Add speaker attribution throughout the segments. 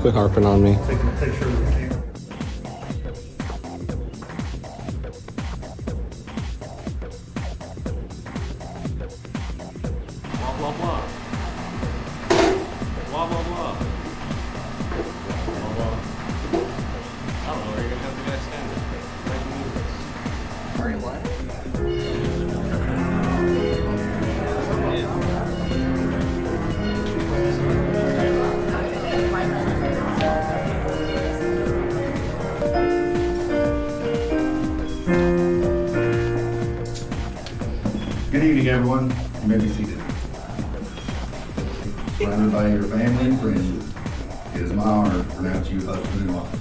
Speaker 1: Quit harping on me.
Speaker 2: Taking a picture of the camera. Blah, blah, blah. Blah, blah, blah. Blah, blah. I don't know, are you gonna have the guy stand there?
Speaker 3: Sorry, what?
Speaker 4: Good evening, everyone. You may be seated. Surrounded by your family and friends, it is my honor to pronounce you husband and wife.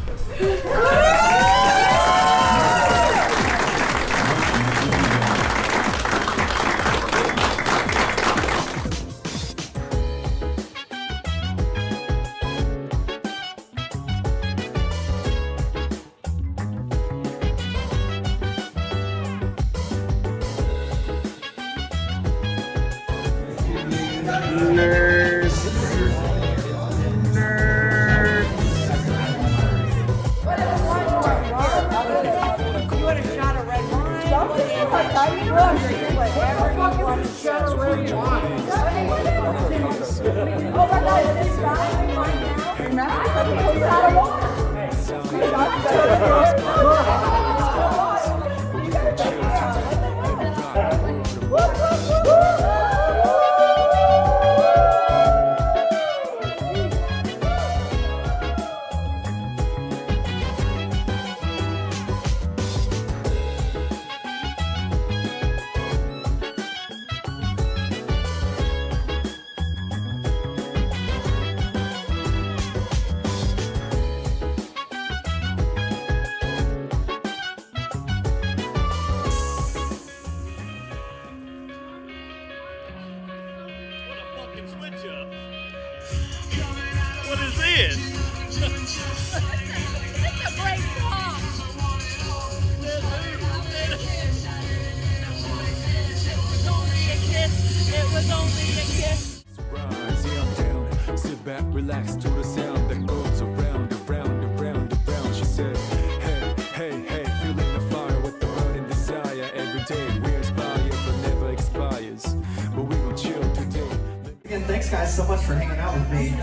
Speaker 5: What is this?
Speaker 6: It's a great song. It was only a kiss. It was only a kiss.
Speaker 7: Rise, yeah, I'm down. Sit back, relax to the sound that goes around, around, around, around. She said, hey, hey, hey, feeling the fire with the burning desire. Every day we inspire, but never expires. But we gon' chill today.
Speaker 3: Again, thanks guys so much for hanging out with me.